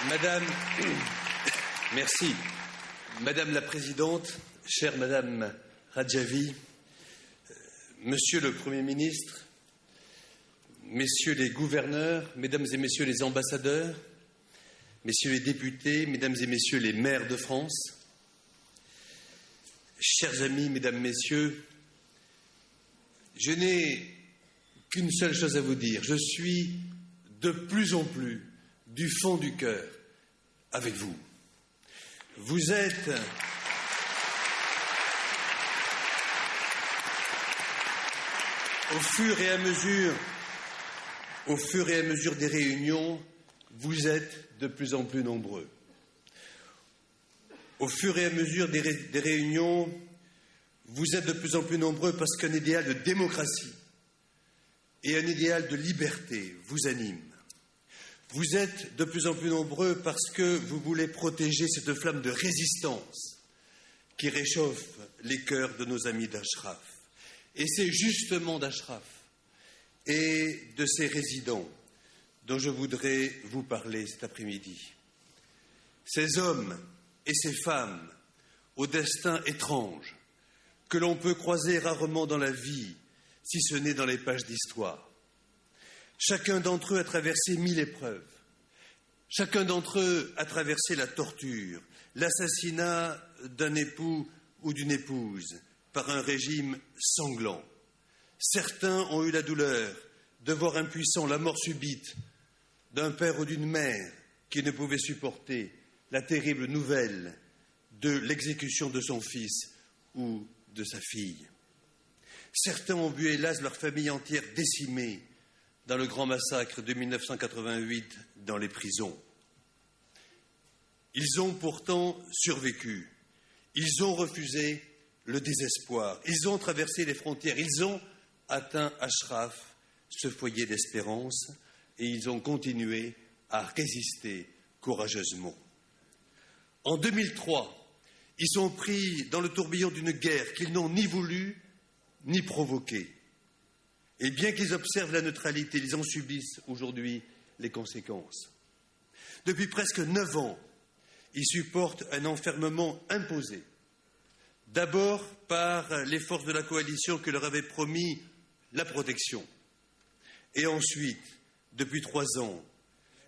Madame, merci. Madame la Présidente, chère Madame Radjavi, Monsieur le Premier ministre, Messieurs les gouverneurs, Mesdames et Messieurs les ambassadeurs, Messieurs les députés, Mesdames et Messieurs les maires de France, chers amis, Mesdames, Messieurs, je n'ai qu'une seule chose à vous dire. Je suis de plus en plus, du fond du cœur, avec vous. Vous êtes au fur et à mesure des réunions, vous êtes de plus en plus nombreux. Au fur et à mesure des réunions, vous êtes de plus en plus nombreux parce qu'un idéal de démocratie et un idéal de liberté vous anime. Vous êtes de plus en plus nombreux parce que vous voulez protéger cette flamme de résistance qui réchauffe les cœurs de nos amis d'Ashraf. Et c'est justement d'Ashraf et de ses résidents dont je voudrais vous parler cet après-midi. Ces hommes et ces femmes au destin étrange que l'on peut croiser rarement dans la vie, si ce n'est dans les pages d'histoire. Chacun d'entre eux a traversé 1000 épreuves. Chacun d'entre eux a traversé la torture, l'assassinat d'un époux ou d'une épouse par un régime sanglant. Certains ont eu la douleur de voir impuissant la mort subite d'un père ou d'une mère qui ne pouvait supporter la terrible nouvelle de l'exécution de son fils ou de sa fille. Certains ont vu hélas leur famille entière décimée dans le grand massacre de 1988 dans les prisons. Ils ont pourtant survécu. Ils ont refusé le désespoir. Ils ont traversé les frontières. Ils ont atteint Ashraf, ce foyer d'espérance, et ils ont continué à résister courageusement. En 2003, ils sont pris dans le tourbillon d'une guerre qu'ils n'ont ni voulu ni provoquée. Et bien qu'ils observent la neutralité, ils en subissent aujourd'hui les conséquences. Depuis presque 9 ans, ils supportent un enfermement imposé. D'abord par les forces de la coalition qui leur avaient promis la protection. Et ensuite, depuis 3 ans,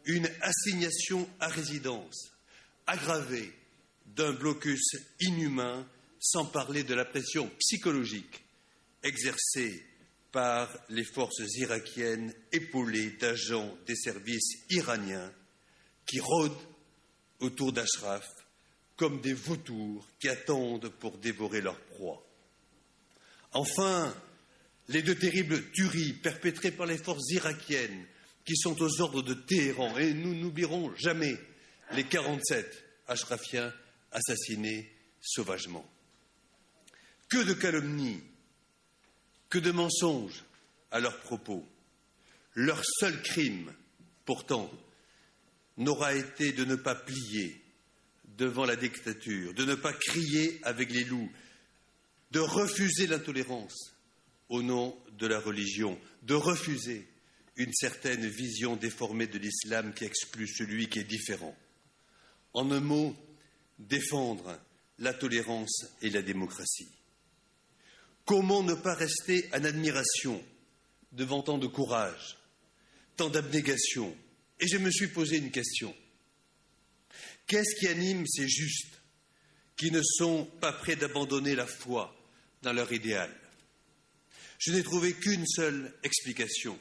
une assignation à résidence aggravée d'un blocus inhumain, sans parler de la pression psychologique exercée par les forces irakiennes épaulées d'agents des services iraniens qui rôdent autour d'Ashraf comme des vautours qui attendent pour dévorer leur proie. Enfin, les 2 terribles tueries perpétrées par les forces irakiennes qui sont aux ordres de Téhéran, et nous n'oublierons jamais les 47 ashrafiens assassinés sauvagement. Que de calomnies, que de mensonges à leurs propos. Leur seul crime, pourtant, n'aura été de ne pas plier devant la dictature, de ne pas crier avec les loups, de refuser l'intolérance au nom de la religion, de refuser une certaine vision déformée de l'islam qui exclut celui qui est différent. En un mot, défendre la tolérance et la démocratie. Comment ne pas rester en admiration devant tant de courage, tant d'abnégation? Et je me suis posé une question. Qu'est-ce qui anime ces justes qui ne sont pas prêts d'abandonner la foi dans leur idéal? Je n'ai trouvé qu'une seule explication.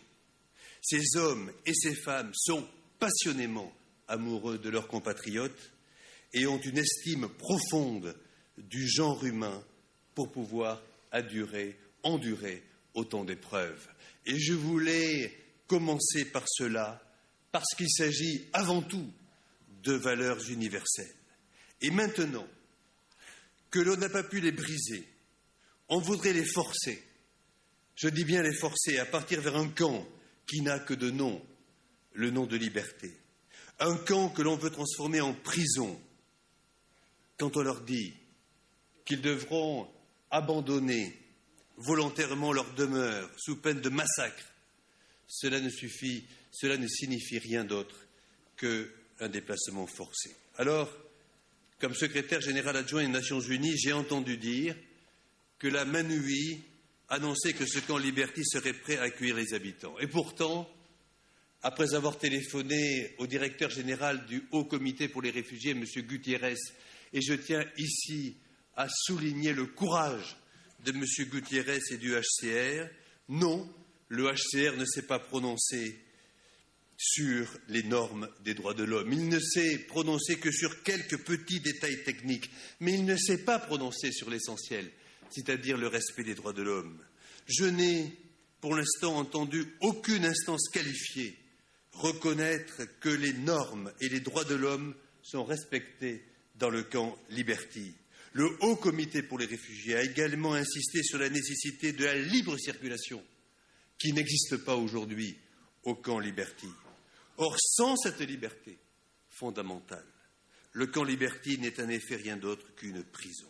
Ces hommes et ces femmes sont passionnément amoureux de leurs compatriotes et ont une estime profonde du genre humain pour pouvoir endurer autant d'épreuves. Et je voulais commencer par cela, parce qu'il s'agit avant tout de valeurs universelles. Et maintenant que l'on n'a pas pu les briser, on voudrait les forcer. Je dis bien les forcer à partir vers un camp qui n'a que de nom, le nom de liberté. Un camp que l'on veut transformer en prison. Quand on leur dit qu'ils devront abandonner volontairement leur demeure sous peine de massacre, cela ne signifie rien d'autre que un déplacement forcé. Alors, comme secrétaire général adjoint des Nations Unies, j'ai entendu dire que la MANUI annonçait que ce camp Liberty serait prêt à accueillir les habitants. Et pourtant, après avoir téléphoné au directeur général du Haut Comité pour les réfugiés, M. Gutiérrez, et je tiens ici à souligner le courage de M. Gutiérrez et du HCR, non, le HCR ne s'est pas prononcé sur les normes des droits de l'homme. Il ne s'est prononcé que sur quelques petits détails techniques, mais il ne s'est pas prononcé sur l'essentiel, c'est-à-dire le respect des droits de l'homme. Je n'ai, pour l'instant, entendu aucune instance qualifiée reconnaître que les normes et les droits de l'homme sont respectés dans le camp Liberty. Le Haut Comité pour les réfugiés a également insisté sur la nécessité de la libre circulation, qui n'existe pas aujourd'hui au camp Liberty. Or, sans cette liberté fondamentale, le camp Liberty n'est en effet rien d'autre qu'une prison.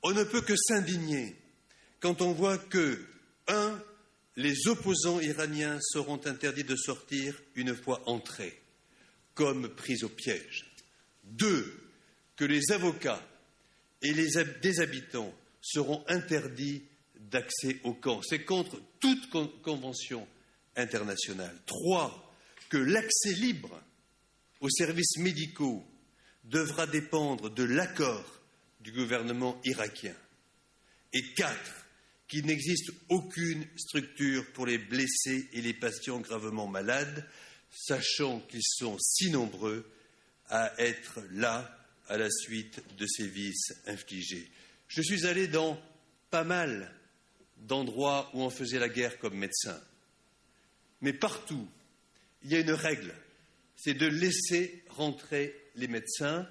On ne peut que s'indigner quand on voit que, 1, les opposants iraniens seront interdits de sortir une fois entrés, comme pris au piège. 2, que les avocats et des habitants seront interdits d'accès au camp. C'est contre toute convention internationale. 3, que l'accès libre aux services médicaux devra dépendre de l'accord du gouvernement irakien. Et 4, qu'il n'existe aucune structure pour les blessés et les patients gravement malades, sachant qu'ils sont si nombreux à être là à la suite de sévices infligés. Je suis allé dans pas mal d'endroits où on faisait la guerre comme médecin. Mais partout, il y a une règle, c'est de laisser rentrer les médecins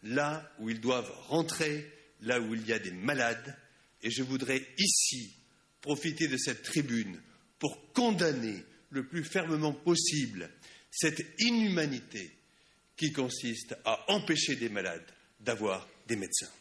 là où ils doivent rentrer, là où il y a des malades. Et je voudrais ici profiter de cette tribune pour condamner le plus fermement possible cette inhumanité qui consiste à empêcher des malades d'avoir des médecins.